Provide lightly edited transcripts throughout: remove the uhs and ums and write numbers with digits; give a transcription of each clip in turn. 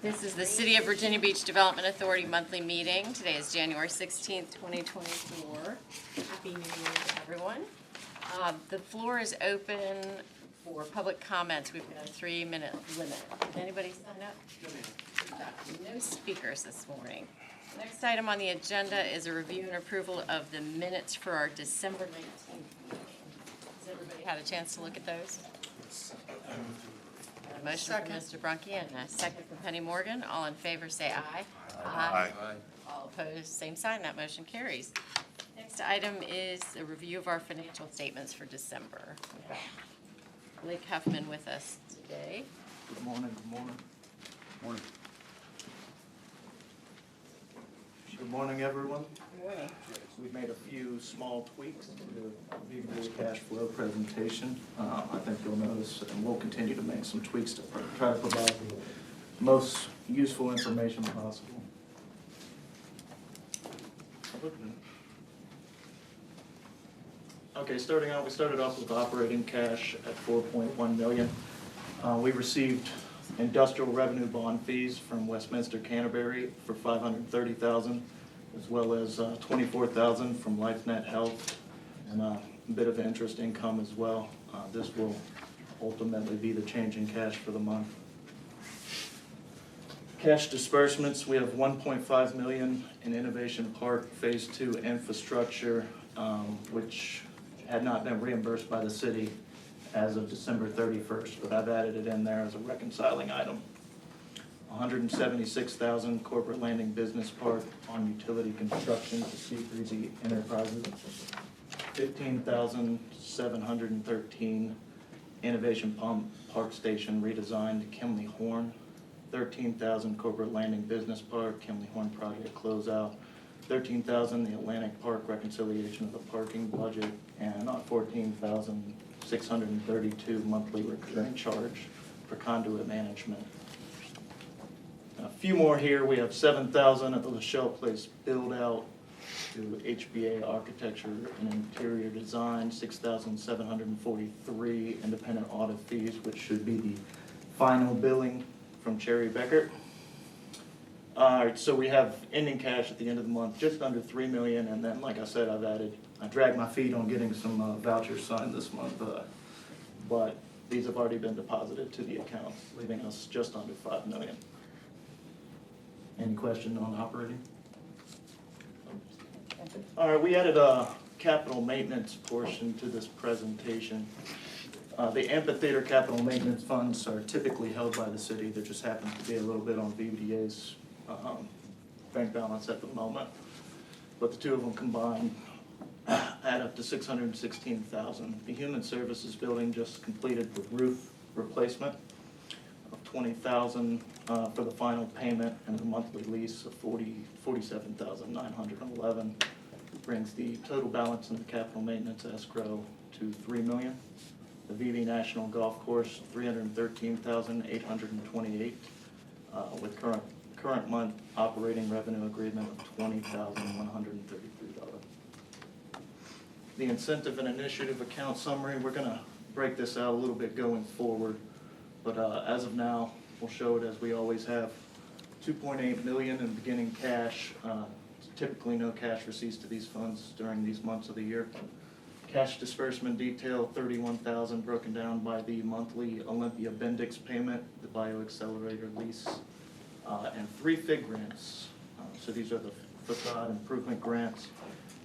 This is the City of Virginia Beach Development Authority monthly meeting. Today is January 16th, 2024. Happy New Year to everyone. The floor is open for public comments. We've got a 3-minute limit. Did anybody sign up? We've got no speakers this morning. Next item on the agenda is a review and approval of the minutes for our December 19th meeting. Has everybody had a chance to look at those? A motion from Mr. Brunke and a second from Penny Morgan. All in favor say aye. Aye. All opposed, same sign. That motion carries. Next item is a review of our financial statements for December. We've got Blake Huffman with us today. Good morning, good morning. Morning. Good morning, everyone. Good morning. We've made a few small tweaks to the VBA cash flow presentation. I think you'll notice, and we'll continue to make some tweaks to try to provide the most useful information possible. Okay, starting out, we started off with operating cash at $4.1 million. We received industrial revenue bond fees from Westminster Canterbury for $530,000, as well as $24,000 from LifeNet Health, and a bit of interest income as well. This will ultimately be the change in cash for the month. Cash disbursements, we have $1.5 million in Innovation Park Phase 2 infrastructure, which had not been reimbursed by the city as of December 31st, but I've added it in there as a reconciling item. $176,000 corporate landing business park on utility construction to Steve Breezy Enterprises. $15,713 Innovation Pump Park Station redesign to Kimley Horn. $13,000 corporate landing business park, Kimley Horn project closeout. $13,000 the Atlantic Park reconciliation of the parking budget, and $14,632 monthly recurring charge for conduit management. A few more here. We have $7,000 at the Lachelle Place build out to HBA architecture and interior design. $6,743 independent audit fees, which should be the final billing from Cherry Becker. All right, so we have ending cash at the end of the month just under $3 million, and then, like I said, I dragged my feet on getting some vouchers signed this month, but these have already been deposited to the account, leaving us just under $5 million. Any question on operating? All right, we added a capital maintenance portion to this presentation. The amphitheater capital maintenance funds are typically held by the city. There just happens to be a little bit on VBDA's bank balance at the moment. But the two of them combined add up to $616,000. The Human Services building just completed the roof replacement of $20,000 for the final payment, and the monthly lease of $47,911 brings the total balance in the capital maintenance escrow to $3 million. The VB National Golf Course, $313,828 with current month operating revenue agreement of $20,133. The incentive and initiative account summary, we're going to break this out a little bit going forward, but as of now, we'll show it as we always have. $2.8 million in beginning cash. Typically no cash receipts to these funds during these months of the year. Cash disbursement detail, $31,000 broken down by the monthly Olympia Bendix payment, the BioAccelerator lease, and 3 FIG grants. So these are the facade improvement grants.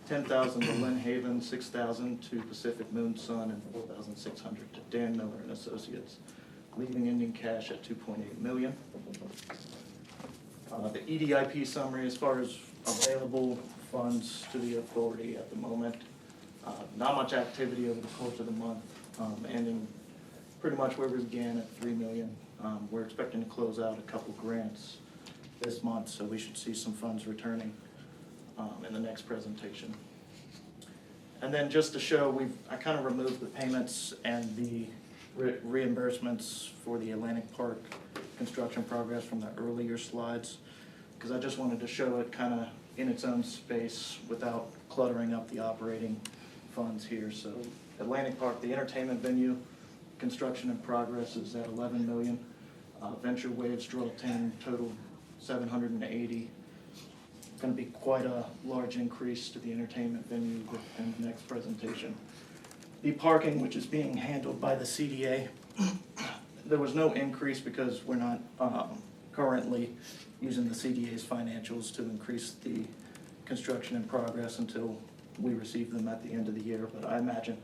$10,000 to Lynn Haven, $6,000 to Pacific Moon Sun, and $4,600 to Dan Miller and Associates, leaving ending cash at $2.8 million. The EDIP summary as far as available funds to the authority at the moment. Not much activity over the course of the month, ending pretty much where we began at $3 million. We're expecting to close out a couple grants this month, so we should see some funds returning in the next presentation. And then just to show, I kind of removed the payments and the reimbursements for the Atlantic Park construction progress from the earlier slides, because I just wanted to show it kind of in its own space without cluttering up the operating funds here. So Atlantic Park, the entertainment venue, construction in progress is at $11 million. Venture Waves draw 10 total 780. Going to be quite a large increase to the entertainment venue in the next presentation. The parking, which is being handled by the CDA, there was no increase because we're not currently using the CDA's financials to increase the construction in progress until we receive them at the end of the year, but I imagine.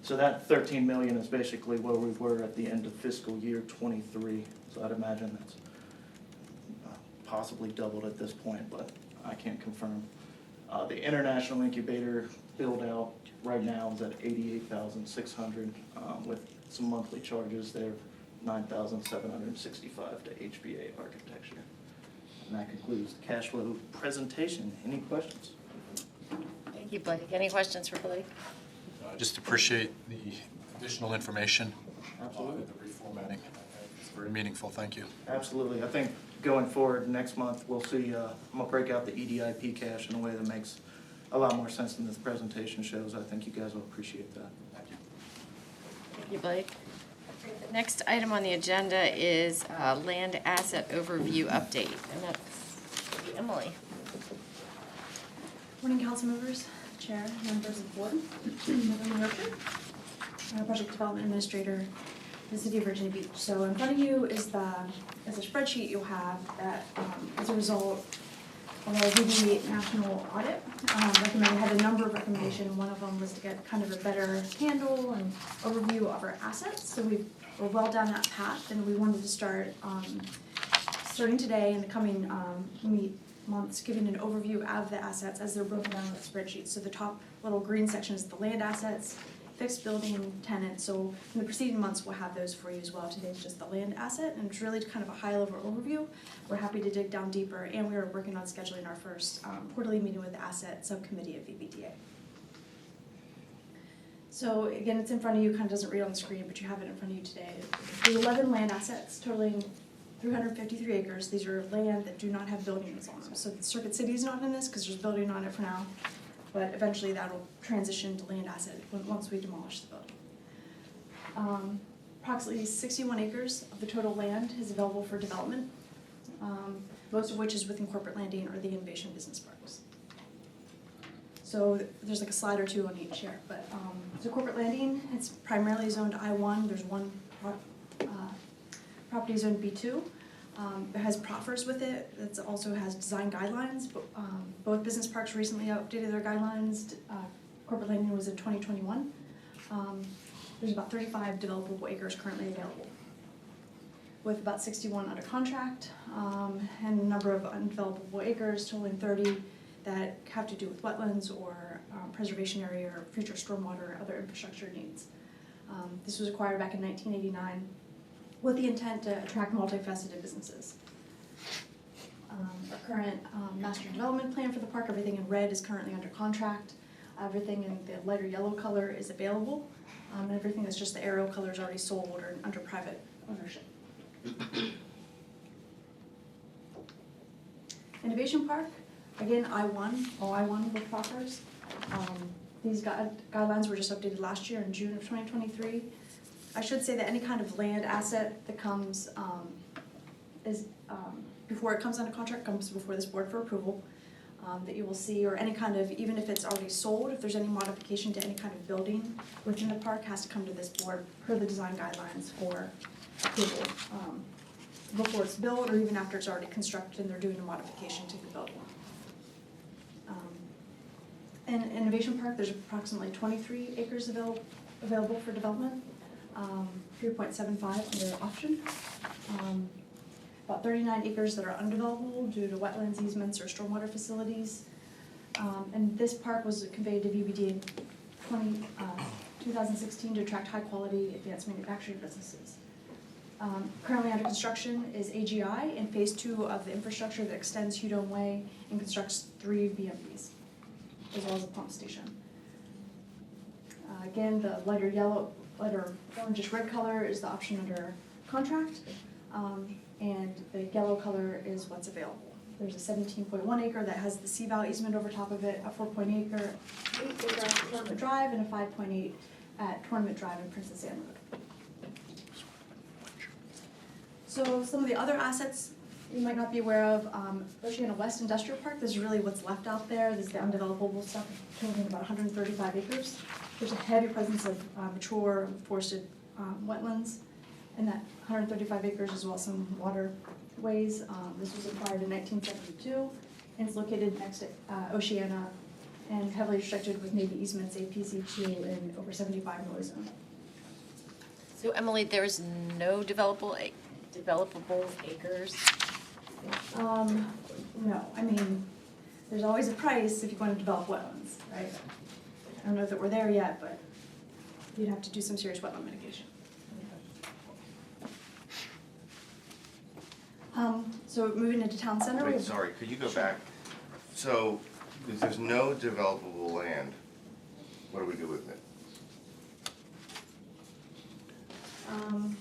So that 13 million is basically where we were at the end of fiscal year 23. So I'd imagine that's possibly doubled at this point, but I can't confirm. The international incubator build out right now is at 88,600 with some monthly charges there, 9,765 to HBA Architecture. And that concludes the cash flow presentation. Any questions? Thank you, Blake. Any questions for Blake? Just appreciate the additional information. Absolutely. The reformatting. It's very meaningful. Thank you. Absolutely. I think going forward next month, we'll see, I'm gonna break out the EDIP cash in a way that makes a lot more sense than this presentation shows. I think you guys will appreciate that. Thank you. Thank you, Blake. The next item on the agenda is land asset overview update, and that's Emily. Morning, council members, chair, members of the board. November Yorkshire, project development administrator, the city of Virginia Beach. So in front of you is a spreadsheet you'll have that as a result of our VB national audit. We had a number of recommendations. One of them was to get kind of a better handle and overview of our assets. So we're well down that path, and we wanted to start starting today in the coming months, giving an overview of the assets as they're broken down in the spreadsheet. So the top little green section is the land assets, fixed building, tenant. So in the preceding months, we'll have those for you as well. Today's just the land asset, and it's really kind of a high-level overview. We're happy to dig down deeper, and we are working on scheduling our first quarterly meeting with the asset subcommittee of VBDA. So again, it's in front of you, kind of doesn't read on the screen, but you have it in front of you today. There's 11 land assets totaling 353 acres. These are land that do not have buildings on them. So the Circuit City is not in this because there's building on it for now, but eventually that'll transition to land asset once we demolish the building. Approximately 61 acres of the total land is available for development, most of which is within corporate landing or the innovation business parks. So there's like a slide or two on each here, but so corporate landing, it's primarily zoned I-1. There's one property zoned B2. It has proffers with it. It also has design guidelines. Both business parks recently updated their guidelines. Corporate landing was in 2021. There's about 35 developable acres currently available, with about 61 under contract, and a number of undevelopable acres totaling 30 that have to do with wetlands or preservation area or future stormwater or other infrastructure needs. This was acquired back in 1989 with the intent to attract multifaceted businesses. Our current master development plan for the park, everything in red is currently under contract. Everything in the lighter yellow color is available, and everything that's just the arrow color is already sold or under private ownership. Innovation Park, again, I-1, all I-1 with proffers. These guidelines were just updated last year in June of 2023. I should say that any kind of land asset that comes, before it comes under contract, comes before this board for approval, that you will see, or any kind of, even if it's already sold, if there's any modification to any kind of building within the park, has to come to this board per the design guidelines for approval, before it's built or even after it's already constructed and they're doing a modification to the building. In Innovation Park, there's approximately 23 acres available for development, 3.75 under option. About 39 acres that are undevelopable due to wetlands, easements, or stormwater facilities. And this park was conveyed to VBD in 2016 to attract high-quality advanced manufacturing businesses. Currently under construction is AGI and phase 2 of the infrastructure that extends Hudon Way and constructs 3 BMVs, as well as a pump station. Again, the lighter orangish red color is the option under contract, and the yellow color is what's available. There's a 17.1 acre that has the CVAL easement over top of it, a 4.8 acre at Tournament Drive, and a 5.8 at Tournament Drive and Princess Anne Road. So some of the other assets you might not be aware of, Oceana West Industrial Park, this is really what's left out there. This is the undevelopable stuff, totaling about 135 acres. There's a heavy presence of mature forested wetlands in that 135 acres, as well as some waterways. This was acquired in 1972, and it's located next to Oceana and heavily restricted with maybe easements, APC2, and over 75 noise zone. So Emily, there's no developable acres? No, I mean, there's always a price if you want to develop wetlands, right? I don't know that we're there yet, but you'd have to do some serious wetland mitigation. So moving into town center. we Wait, have- sorry, could you go back? So, if there's no developable land, what do we do with it? I'm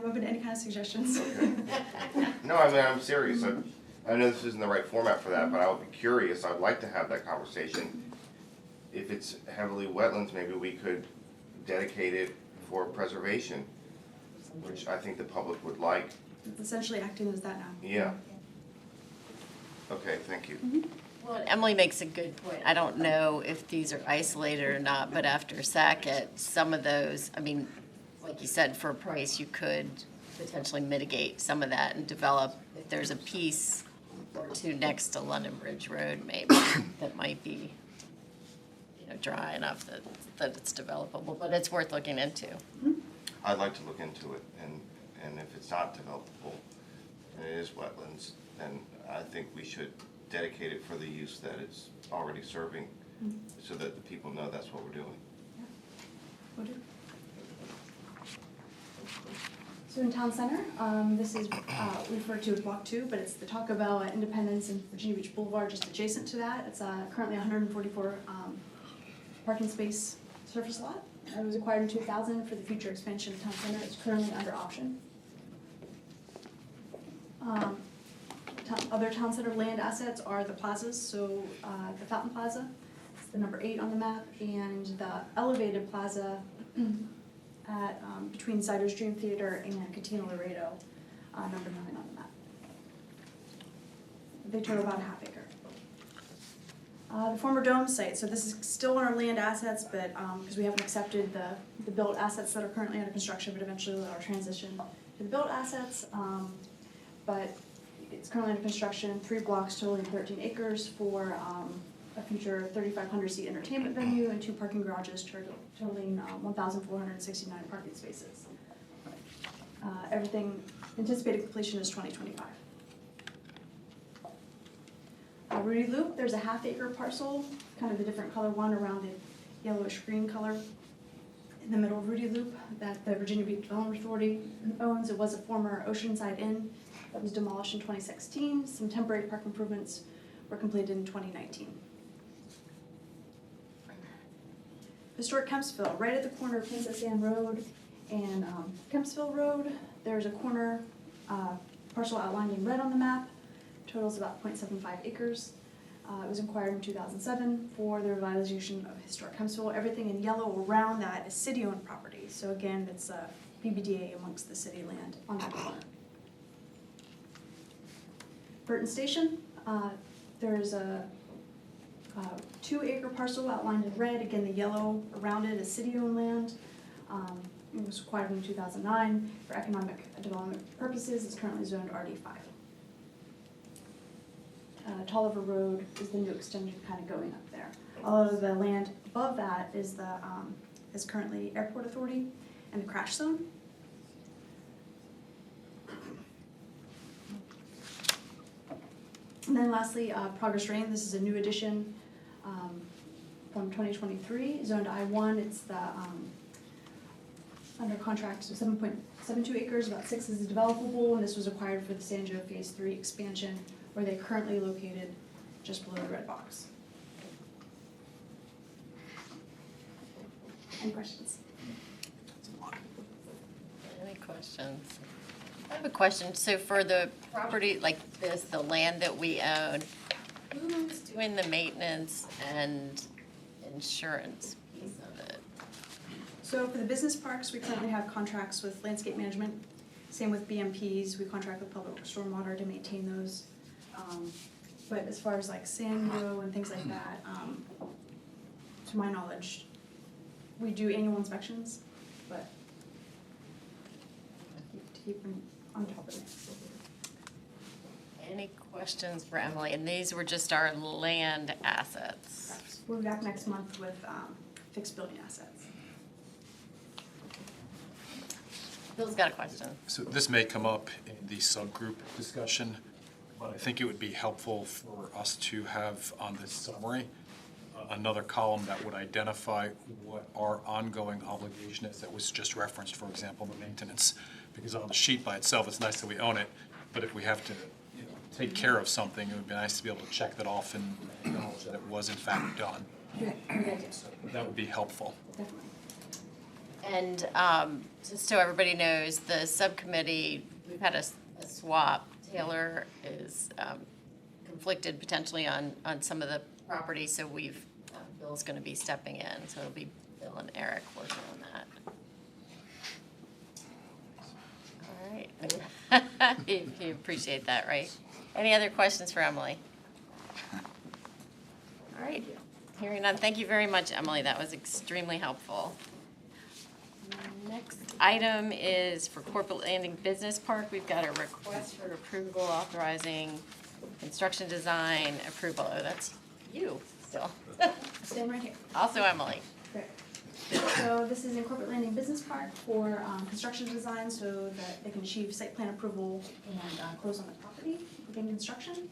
open to any kind of suggestions. No, I mean, I'm serious. I know this isn't the right format for that, but I would be curious. I'd like to have that conversation. If it's heavily wetlands, maybe we could dedicate it for preservation, which I think the public would like. It's essentially acting as that now. Yeah. Okay, thank you. Well, Emily makes a good point. I don't know if these are isolated or not, but after Sackett, some of those, I mean, like you said, for a price, you could potentially mitigate some of that and develop, if there's a piece or two next to London Bridge Road, maybe, that might be, dry enough that it's developable, but it's worth looking into. I'd like to look into it, and if it's not developable, and it is wetlands, then I think we should dedicate it for the use that it's already serving, so that the people know that's what we're doing. Will do. So in town center, this is referred to as Block 2, but it's the Taco Bell at Independence and Virginia Beach Boulevard, just adjacent to that. It's currently 144 parking space surface lot. It was acquired in 2000 for the future expansion of town center. It's currently under option. Other town center land assets are the plazas, so the Fountain Plaza, it's the number 8 on the map, and the elevated plaza at between Cider's Dream Theater and Cantina Laredo, number 9 on the map. They total about a half acre. The former Dome site, so this is still on our land assets, but because we haven't accepted the built assets that are currently under construction, but eventually our transition to the built assets. But it's currently under construction, 3 blocks totaling 13 acres for a future 3,500 seat entertainment venue and 2 parking garages totaling 1,469 parking spaces. Everything, anticipated completion is 2025. Rudy Loop, there's a half-acre parcel, kind of a different color one around the yellowish green color in the middle of Rudy Loop that the Virginia Beach Development Authority owns. It was a former Oceanside Inn that was demolished in 2016. Some temporary park improvements were completed in 2019. Historic Kempsville, right at the corner of Princess Anne Road and Kempsville Road, there's a corner parcel outlined in red on the map. Totals about 0.75 acres. It was acquired in 2007 for the revitalization of historic Kempsville. Everything in yellow around that is city-owned property. So again, it's BBDA amongst the city land on that corner. Burton Station, there's a 2-acre parcel outlined in red. Again, the yellow around it is city-owned land. It was acquired in 2009 for economic development purposes. It's currently zoned RD5. Tolliver Road is the new extension kind of going up there. All of the land above that is the is currently Airport Authority and the crash zone. And then lastly, Progress Drain. This is a new addition from 2023, zoned I-1. It's the under contract, so 7.72 acres, about 6 is developable, and this was acquired for the San Joe Phase 3 expansion, where they're currently located just below the red box. Any questions? Any questions? I have a question. So for the property like this, the land that we own, who's doing the maintenance and insurance piece of it? So for the business parks, we currently have contracts with landscape management, Same with BMPs, we contract with public stormwater to maintain those. But as far as like sand go and things like that, to my knowledge, we do annual inspections, but to keep them on top of it. Any questions for Emily? And these were just our land assets. We'll be back next month with fixed building assets. Bill's got a question. So this may come up in the subgroup discussion, but I think it would be helpful for us to have on this summary another column that would identify what our ongoing obligation is that was just referenced, for example, the maintenance. Because on the sheet by itself, it's nice that we own it, but if we have to, take care of something, it would be nice to be able to check that off and acknowledge that it was in fact done. Good idea. So that would be helpful. Definitely. And just so everybody knows, the subcommittee, we've had a swap. Taylor is conflicted potentially on some of the property, so Bill's going to be stepping in. So it'll be Bill and Eric working on that. All right. You appreciate that, right? Any other questions for Emily? All right. Hearing none, thank you very much, Emily. That was extremely helpful. Next item is for Corporate Landing Business Park. We've got a request for approval authorizing construction design approval. Oh, that's you still. Stand right here. Also Emily. Great. So this is in Corporate Landing Business Park for construction design so that they can achieve site plan approval and close on the property within construction.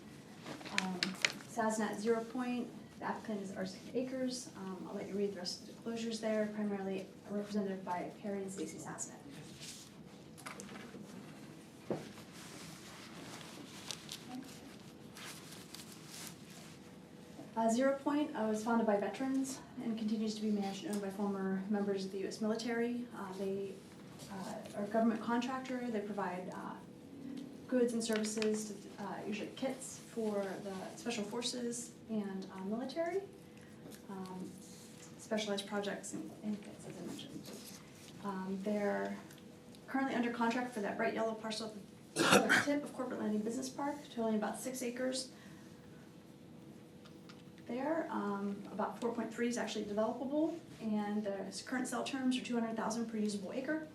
SASNAT 0 point, the applicant is RC Acres. I'll let you read the rest of the disclosures there, primarily represented by Perry and Stacy SASNAT. 0 point was founded by veterans and continues to be managed and owned by former members of the U.S. military. They are a government contractor. They provide goods and services, to, usually kits for the special forces and military, specialized projects and kits, as I mentioned. They're currently under contract for that bright yellow parcel at the tip of Corporate Landing Business Park, totaling about 6 acres. There, about 4.3 is actually developable, and the current sale terms are $200,000 per usable acre,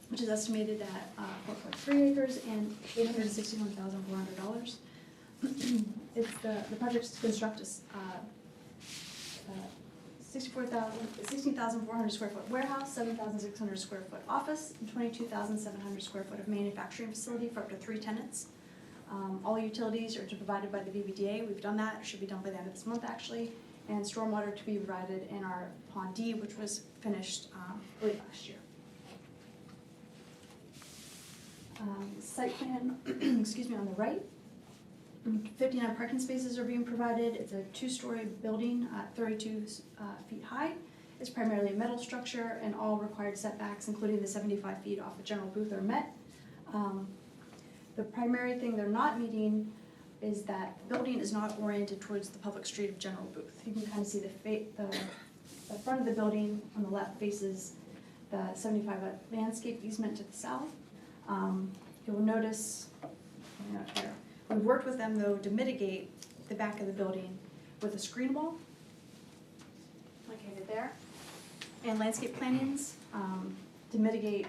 which is estimated at 4.3 acres and $861,400. It's the project's to construct a 16,400 square foot warehouse, 7,600 square foot office, and 22,700 square foot of manufacturing facility for up to 3 tenants. All utilities are provided by the VVDA. We've done that. It should be done by the end of this month, actually. And stormwater to be provided in our Pond D, which was finished late last year. Site plan, excuse me, on the right. 59 parking spaces are being provided. It's a 2-story building, 32 feet high. It's primarily a metal structure, and all required setbacks, including the 75 feet off of General Booth, are met. The primary thing they're not meeting is that the building is not oriented towards the public street of General Booth. You can kind of see the front of the building on the left faces the 75 landscape easement to the south. You'll notice, we've worked with them though to mitigate the back of the building with a screen wall, located there, and landscape plantings to mitigate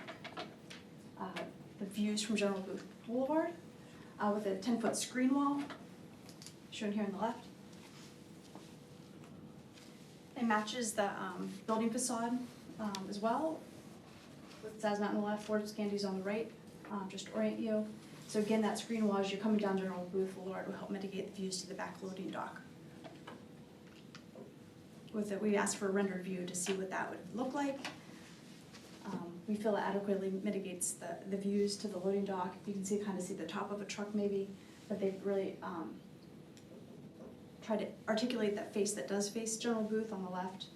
the views from General Booth Boulevard with a 10-foot screen wall, shown here on the left. It matches the building facade as well, with SASNAT on the left, Ford Scandies on the right, just to orient you. So again, that screen wall, as you're coming down General Booth Boulevard, will help mitigate the views to the back loading dock. With it, we asked for a rendered view to see what that would look like. We feel it adequately mitigates the views to the loading dock. You can kind of see the top of a truck maybe, but they've really tried to articulate that face that does face General Booth on the left,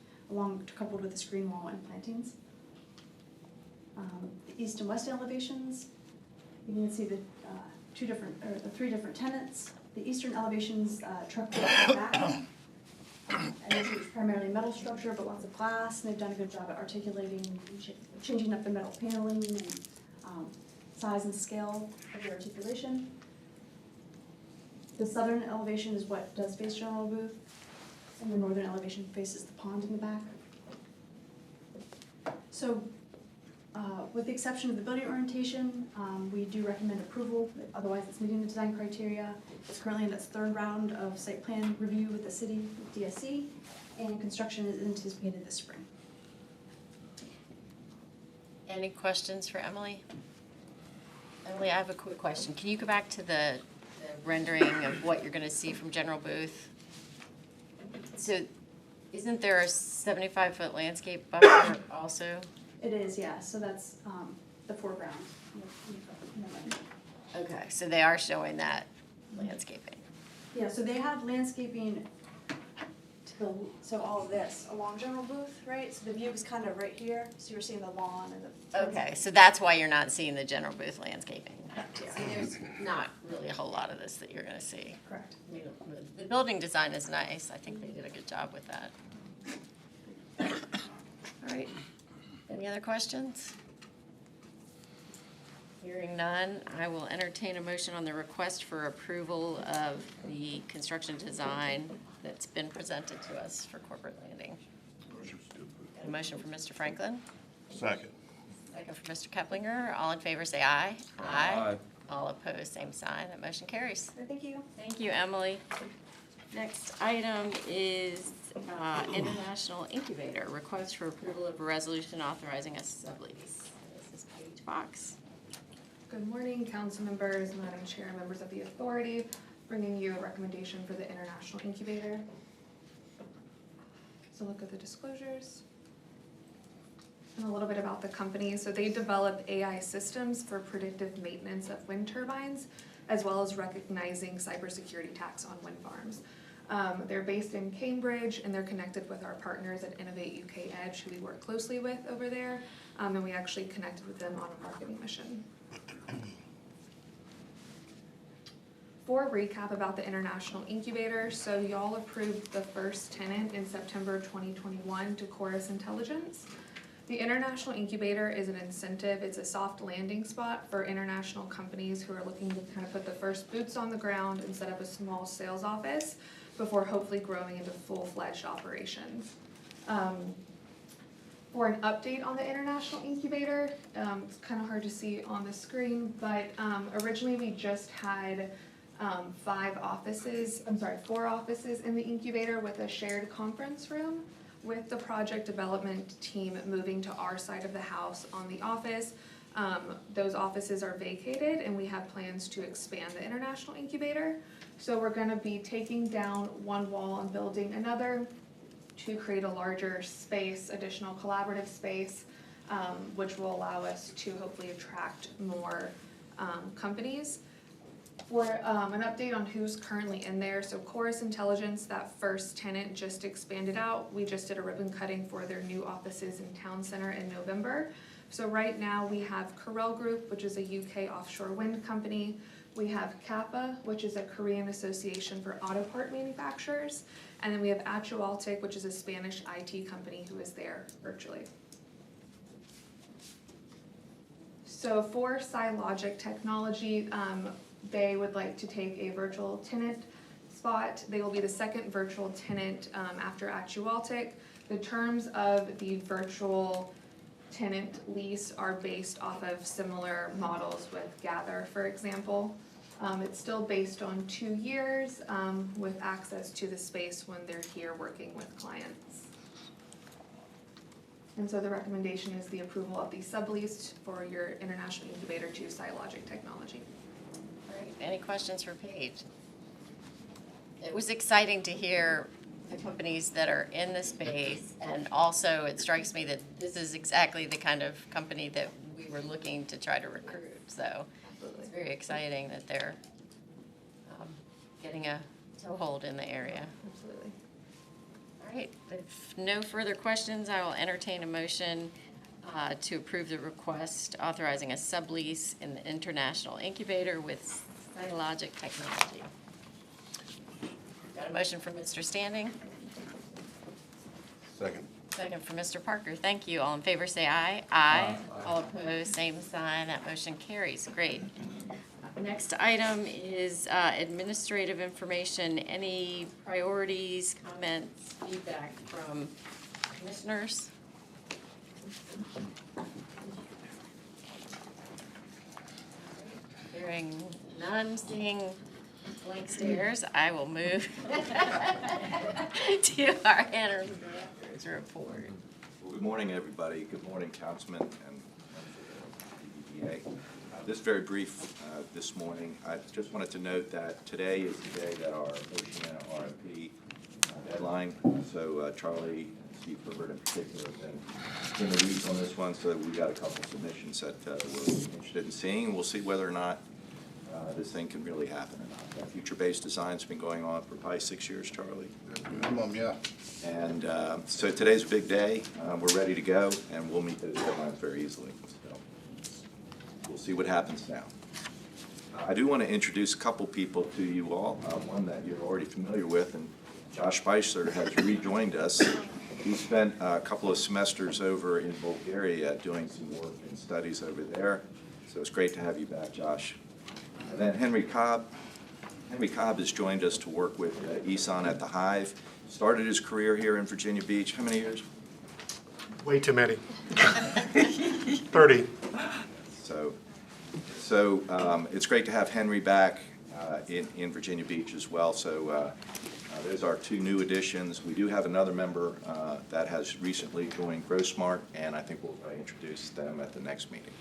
coupled with the screen wall and plantings. The east and west elevations, you can see the 3 different tenants. The eastern elevations truck back. And this is primarily metal structure, but lots of glass, and they've done a good job at articulating, changing up the metal paneling, and size and scale of the articulation. The southern elevation is what does face general booth, and the northern elevation faces the pond in the back. So, with the exception of the building orientation, we do recommend approval, otherwise it's meeting the design criteria. It's currently in its third round of site plan review with the city, with DSC, and construction is anticipated this spring. Any questions for Emily? Emily, I have a quick question. Can you go back to the rendering of what you're gonna see from General Booth? So isn't there a 75-foot landscape buffer also? It is, yeah, so that's, the foreground. Okay, so they are showing that landscaping. Yeah, so they have landscaping to the, so all of this along General Booth, right? So the view is kind of right here, so you're seeing the lawn and the. Okay, so that's why you're not seeing the General Booth landscaping. Correct, yeah. See, there's not really a whole lot of this that you're gonna see. Correct. I mean, the building design is nice. I think they did a good job with that. All right, any other questions? Hearing none, I will entertain a motion on the request for approval of the construction design that's been presented to us for corporate landing. Got a motion from Mr. Franklin, Second. second from Mr. Keplinger. All in favor, say aye. Aye. All opposed, same sign. That motion carries. Thank you. Thank you, Emily. Next item is International Incubator, request for approval of a resolution authorizing a sublease. This is Paige Fox. Good morning, council members, Madam Chair, members of the authority, bringing you a recommendation for the International Incubator. So look at the disclosures. And a little bit about the company. So they develop AI systems for predictive maintenance of wind turbines, as well as recognizing cybersecurity attacks on wind farms. They're based in Cambridge, and they're connected with our partners at Innovate UK Edge, who we work closely with over there, and we actually connected with them on a marketing mission. For a recap about the International Incubator, so y'all approved the first tenant in September 2021 to Chorus Intelligence. The International Incubator is an incentive, it's a soft landing spot for international companies who are looking to kind of put the first boots on the ground and set up a small sales office before hopefully growing into full-fledged operations. For an update on the International Incubator, it's kind of hard to see on the screen, but originally we just had 4 offices in the incubator with a shared conference room. With the project development team moving to our side of the house on the office, those offices are vacated and we have plans to expand the International Incubator. So we're gonna be taking down one wall and building another to create a larger space, additional collaborative space, which will allow us to hopefully attract more companies. For an update on who's currently in there, so Chorus Intelligence, that first tenant just expanded out. We just did a ribbon cutting for their new offices in Town Center in November. So right now we have Carell Group, which is a UK offshore wind company. We have Kappa, which is a Korean association for auto part manufacturers. And then we have Actualtic, which is a Spanish IT company who is there virtually. So for SciLogic Technology, they would like to take a virtual tenant spot. They will be the second virtual tenant after Actualtic. The terms of the virtual tenant lease are based off of similar models with Gather, for example. It's still based on 2 years with access to the space when they're here working with clients. And so the recommendation is the approval of the sublease for your International Incubator to SciLogic Technology. All right, any questions for Paige? It was exciting to hear the companies that are in the space, and also it strikes me that this is exactly the kind of company that we were looking to try to recruit, so it's very exciting that they're getting a toehold in the area. Absolutely. All right, if no further questions, I will entertain a motion to approve the request authorizing a sublease in the International Incubator with SciLogic Technology. Got a motion from Mr. Standing, Second. Second for Mr. Parker. Thank you. All in favor, say aye. Aye. All opposed, same sign. That motion carries. Great. Next item is administrative information. Any priorities, comments, feedback from commissioners? Hearing none, seeing blank stares, I will move to our interim director's report. Well, good morning, everybody. Good morning, Councilman and members of the DDA. This is very brief this morning. I just wanted to note that today is the day that our Oceana RFP deadline. So Charlie and Steve Herbert in particular have been in the weeds on this one, so we got a couple submissions that we're interested in seeing. We'll see whether or not this thing can really happen or not. That future-based design's been going on for probably 6 years, Charlie. Minimum, yeah. And so today's a big day. We're ready to go, and we'll meet those deadlines very easily. So we'll see what happens now. I do want to introduce a couple people to you all. One that you're already familiar with, and Josh Spicer has rejoined us. He spent a couple of semesters over in Bulgaria doing some work and studies over there. So it's great to have you back, Josh. And then Henry Cobb. Henry Cobb has joined us to work with ESON at the Hive. Started his career here in Virginia Beach. How many years? Way too many. 30. So it's great to have Henry back in Virginia Beach as well. So there's our two new additions. We do have another member that has recently joined GrowSmart, and I think we'll introduce them at the next meeting.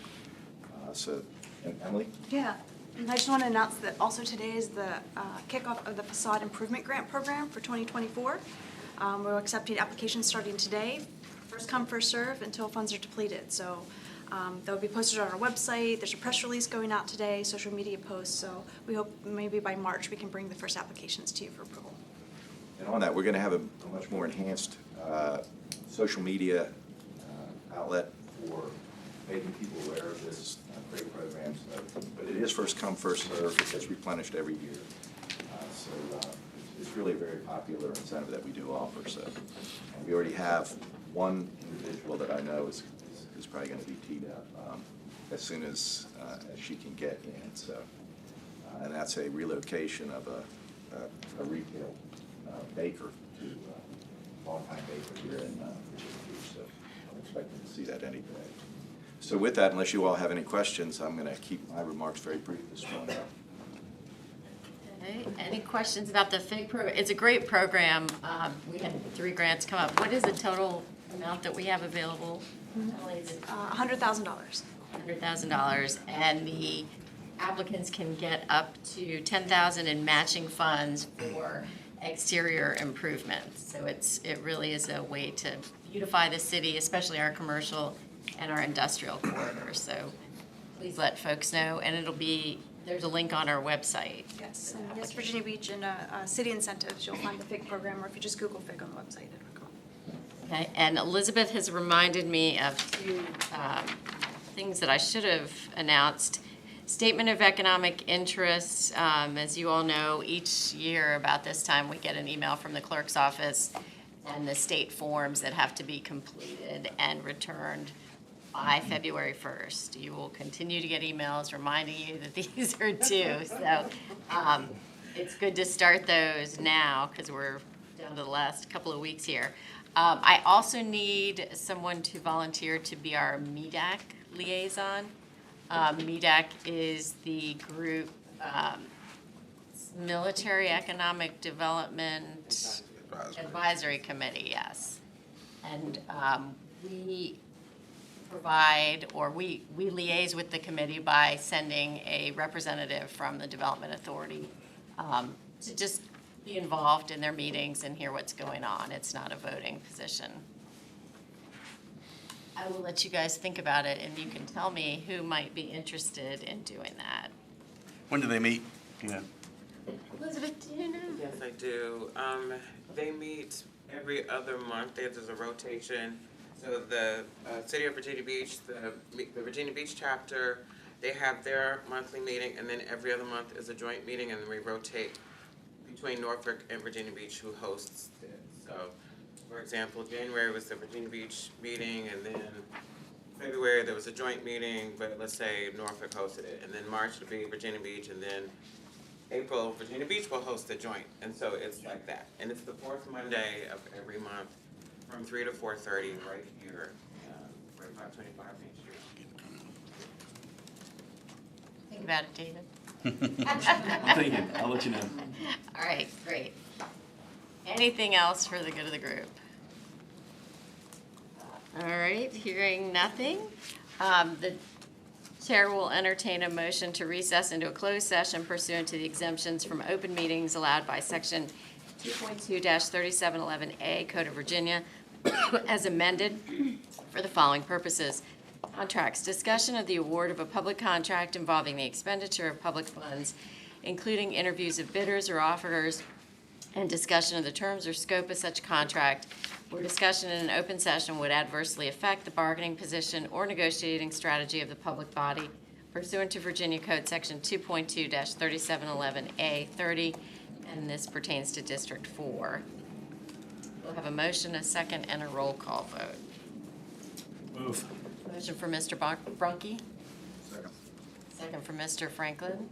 And Emily? Yeah, and I just want to announce that also today is the kickoff of the Facade Improvement Grant Program for 2024. We're accepting applications starting today, first come, first serve, until funds are depleted. So they'll be posted on our website. There's a press release going out today, social media posts. So we hope maybe by March we can bring the first applications to you for approval. And on that, we're going to have a much more enhanced social media outlet for making people aware of this great program. But it is first come, first serve. It gets replenished every year. So it's really a very popular incentive that we do offer. So and we already have one individual that I know is probably going to be teed up as soon as she can get in. So and that's a relocation of a retail baker to longtime baker here in Virginia Beach. So I'm expecting to see that any day. So with that, unless you all have any questions, I'm going to keep my remarks very brief this morning. Okay, any questions about the FIG program? It's a great program. We had 3 grants come up. What is the total amount that we have available? Emily, is it $100,000. $100,000, and the applicants can get up to $10,000 in matching funds for exterior improvements. So it really is a way to beautify the city, especially our commercial and our industrial corridors. So please let folks know, and there's a link on our website. Yes, and yes, Virginia Beach and city incentives, you'll find the FIG program, or if you just Google FIG on the website, it'll come. Okay, and Elizabeth has reminded me of 2 things that I should have announced. Statement of economic interest, as you all know, each year about this time we get an email from the clerk's office and the state forms that have to be completed and returned by February 1st. You will continue to get emails reminding you that these are due. So it's good to start those now because we're down to the last couple of weeks here. I also need someone to volunteer to be our MEDAC liaison. MEDAC is the group, Military Economic Development Advisory Committee, yes. And we provide, or we liaise with the committee by sending a representative from the Development Authority to just be involved in their meetings and hear what's going on. It's not a voting position. I will let you guys think about it, and you can tell me who might be interested in doing that. When do they meet? Yeah. Elizabeth, do you know? Yes, I do. They meet every other month. There's a rotation. So the City of Virginia Beach, the Virginia Beach chapter, they have their monthly meeting, and then every other month is a joint meeting, and we rotate between Norfolk and Virginia Beach who hosts it. So for example, January was the Virginia Beach meeting, and then February there was a joint meeting, but let's say Norfolk hosted it, and then March would be Virginia Beach, and then April, Virginia Beach will host the joint, and so it's like that. And it's the fourth Monday of every month from 3 to 4:30 right here, right 525 Main Street. Think about it, David. I'm thinking, I'll let you know. All right, great. Anything else for the good of the group? All right, hearing nothing, the chair will entertain a motion to recess into a closed session pursuant to the exemptions from open meetings allowed by section 2.2-3711A Code of Virginia as amended for the following purposes. Contracts, discussion of the award of a public contract involving the expenditure of public funds, including interviews of bidders or offerers, and discussion of the terms or scope of such contract, where discussion in an open session would adversely affect the bargaining position or negotiating strategy of the public body pursuant to Virginia Code Section 2.2-3711A30, and this pertains to District 4. We'll have a motion, a second, and a roll call vote. Move. Motion for Mr. Brunke. Second for Mr. Franklin.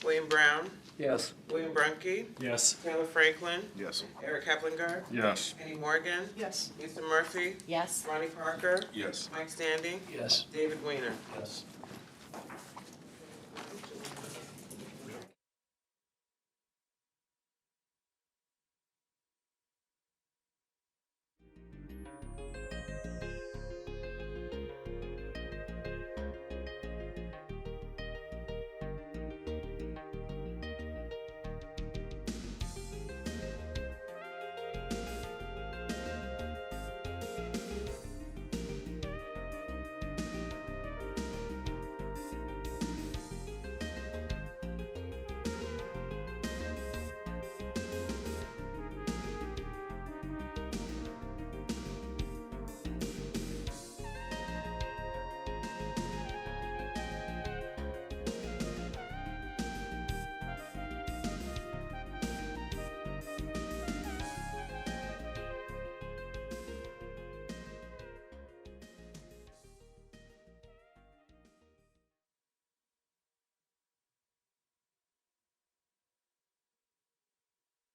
William Brown, Yes. William Brunke, Yes. Taylor Franklin, Yes. Eric Keplinger, Yes. Penny Morgan, Yes. Lisa Murphy, Yes. Ronnie Parker, Yes. Mike Standing, Yes. David Weiner. Yes.